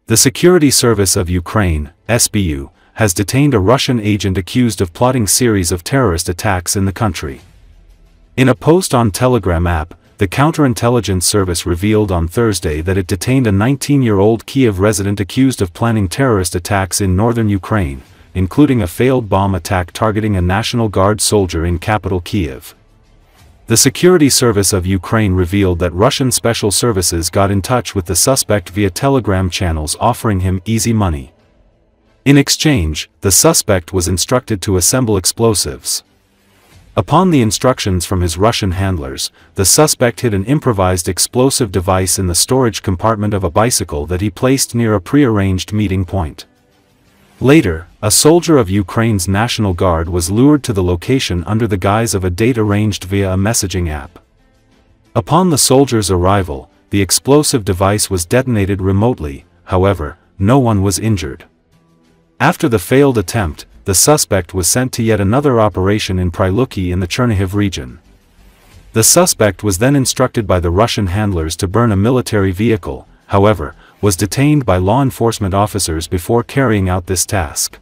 The Security Service of Ukraine, SBU, has detained a Russian agent accused of plotting series of terrorist attacks in the country. In a post on Telegram app, the counterintelligence service revealed on Thursday that it detained a 19-year-old Kiev resident accused of planning terrorist attacks in northern Ukraine, including a failed bomb attack targeting a National Guard soldier in capital Kyiv. The Security Service of Ukraine revealed that Russian special services got in touch with the suspect via Telegram channels offering him easy money. In exchange, the suspect was instructed to assemble explosives. Upon the instructions from his Russian handlers, the suspect hid an improvised explosive device in the storage compartment of a bicycle that he placed near a pre-arranged meeting point. Later, a soldier of Ukraine's National Guard was lured to the location under the guise of a date arranged via a messaging app. Upon the soldier's arrival, the explosive device was detonated remotely, however, no one was injured. After the failed attempt, the suspect was sent to yet another operation in Pryluki in the Chernihiv region. The suspect was then instructed by the Russian handlers to burn a military vehicle, however, was detained by law enforcement officers before carrying out this task.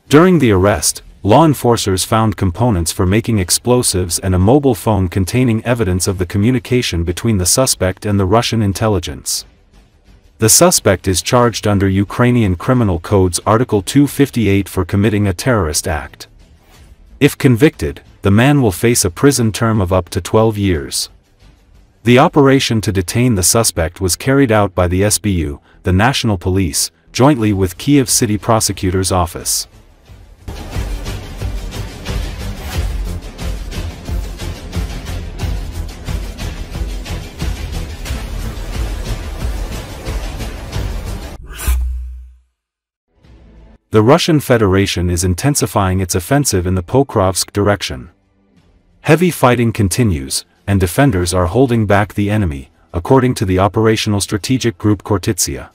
During the arrest, law enforcers found components for making explosives and a mobile phone containing evidence of the communication between the suspect and the Russian intelligence. The suspect is charged under Ukrainian Criminal Code's Article 258 for committing a terrorist act. If convicted, the man will face a prison term of up to 12 years. The operation to detain the suspect was carried out by the SBU, the National Police, jointly with Kyiv City Prosecutor's Office. The Russian Federation is intensifying its offensive in the Pokrovsk direction. Heavy fighting continues, and defenders are holding back the enemy, according to the operational strategic group Khortytsia.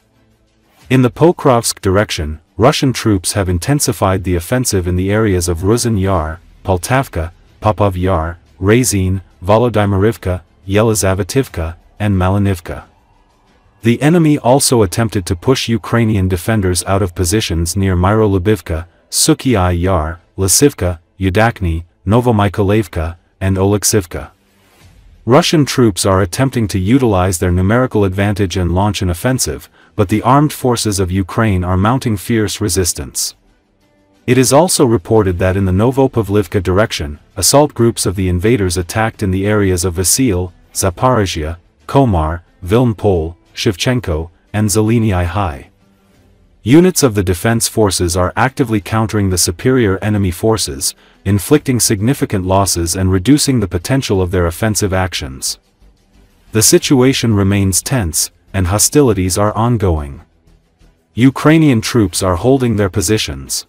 In the Pokrovsk direction, Russian troops have intensified the offensive in the areas of Ruzhin Yar, Poltavka, Popov Yar, Razin, Volodymyrivka, Yelizavetivka, and Malinivka. The enemy also attempted to push Ukrainian defenders out of positions near Myrolubivka, Sukhii Yar, Lisivka, Yudakny, Novomykolivka, and Oleksivka. Russian troops are attempting to utilize their numerical advantage and launch an offensive, but the armed forces of Ukraine are mounting fierce resistance. It is also reported that in the Novopavlivka direction, assault groups of the invaders attacked in the areas of Vasil, Zaporizhia, Komar, Vilnpol, Shevchenko, and Zeleny High. Units of the defense forces are actively countering the superior enemy forces, inflicting significant losses and reducing the potential of their offensive actions. The situation remains tense, and hostilities are ongoing. Ukrainian troops are holding their positions.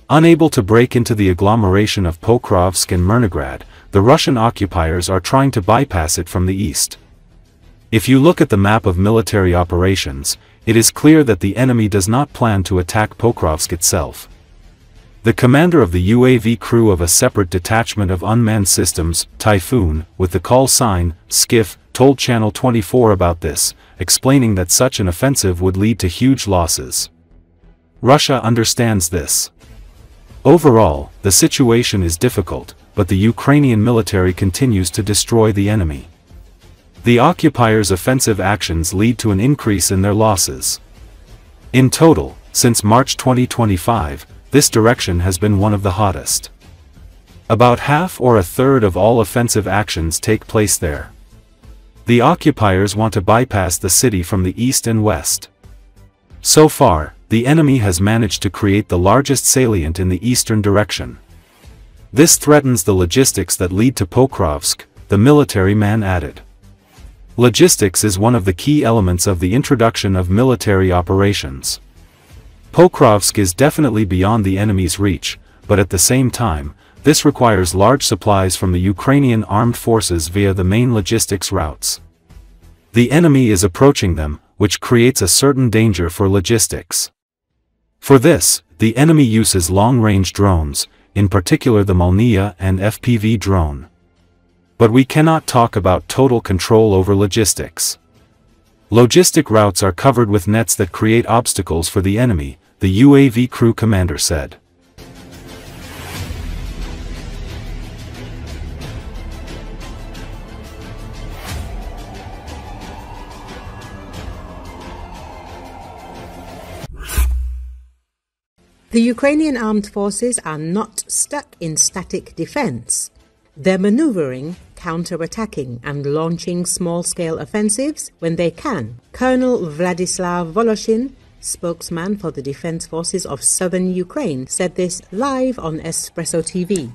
Unable to break into the agglomeration of Pokrovsk and Mirnograd, the Russian occupiers are trying to bypass it from the east. If you look at the map of military operations, it is clear that the enemy does not plan to attack Pokrovsk itself. The commander of the UAV crew of a separate detachment of unmanned systems, Typhoon, with the call sign, Skiff, told Channel 24 about this, explaining that such an offensive would lead to huge losses. Russia understands this. Overall, the situation is difficult, but the Ukrainian military continues to destroy the enemy. The occupiers' offensive actions lead to an increase in their losses. In total, since March 2025, this direction has been one of the hottest. About half or a third of all offensive actions take place there. The occupiers want to bypass the city from the east and west. So far, the enemy has managed to create the largest salient in the eastern direction. This threatens the logistics that lead to Pokrovsk, the military man added. Logistics is one of the key elements of the introduction of military operations. Pokrovsk is definitely beyond the enemy's reach, but at the same time, this requires large supplies from the Ukrainian armed forces via the main logistics routes. The enemy is approaching them, which creates a certain danger for logistics. For this, the enemy uses long-range drones, in particular the Molniya and FPV drone. But we cannot talk about total control over logistics. Logistic routes are covered with nets that create obstacles for the enemy, the UAV crew commander said. The Ukrainian armed forces are not stuck in static defense. They're maneuvering, counter-attacking and launching small-scale offensives when they can. Colonel Vladislav Voloshin, spokesman for the Defense Forces of southern Ukraine, said this live on Espresso TV.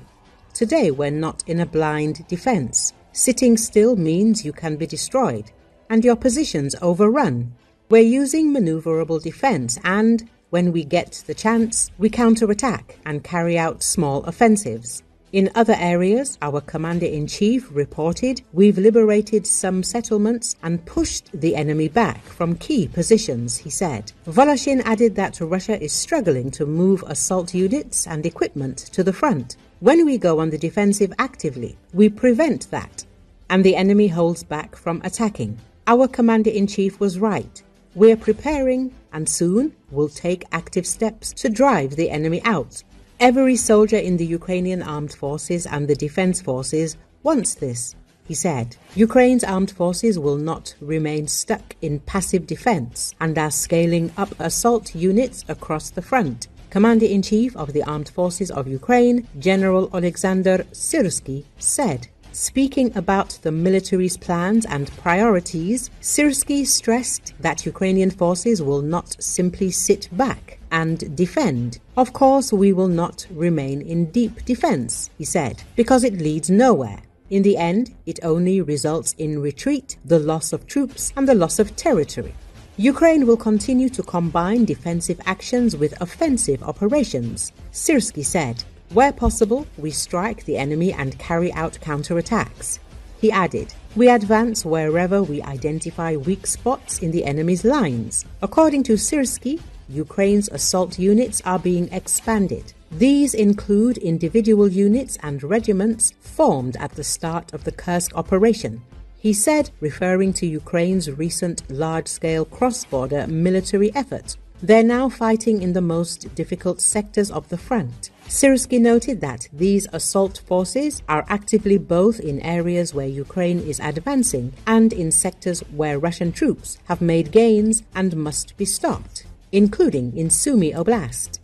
Today we're not in a blind defense. Sitting still means you can be destroyed and your positions overrun. We're using maneuverable defense and, when we get the chance, we counter-attack and carry out small offensives. In other areas, our Commander-in-Chief reported we've liberated some settlements and pushed the enemy back from key positions, he said. Voloshin added that Russia is struggling to move assault units and equipment to the front. When we go on the defensive actively, we prevent that, and the enemy holds back from attacking. Our Commander-in-Chief was right. We're preparing and soon will take active steps to drive the enemy out. Every soldier in the Ukrainian armed forces and the defense forces wants this, he said. Ukraine's armed forces will not remain stuck in passive defense and are scaling up assault units across the front. Commander-in-Chief of the Armed Forces of Ukraine, General Alexander Syrsky, said. Speaking about the military's plans and priorities, Syrsky stressed that Ukrainian forces will not simply sit back and defend. Of course, we will not remain in deep defense, he said, because it leads nowhere. In the end, it only results in retreat, the loss of troops, and the loss of territory. Ukraine will continue to combine defensive actions with offensive operations, Syrsky said. Where possible, we strike the enemy and carry out counterattacks. He added, we advance wherever we identify weak spots in the enemy's lines. According to Syrsky, Ukraine's assault units are being expanded. These include individual units and regiments formed at the start of the Kursk operation. He said, referring to Ukraine's recent large-scale cross-border military effort. They're now fighting in the most difficult sectors of the front. Syrsky noted that these assault forces are actively both in areas where Ukraine is advancing and in sectors where Russian troops have made gains and must be stopped, including in Sumy Oblast.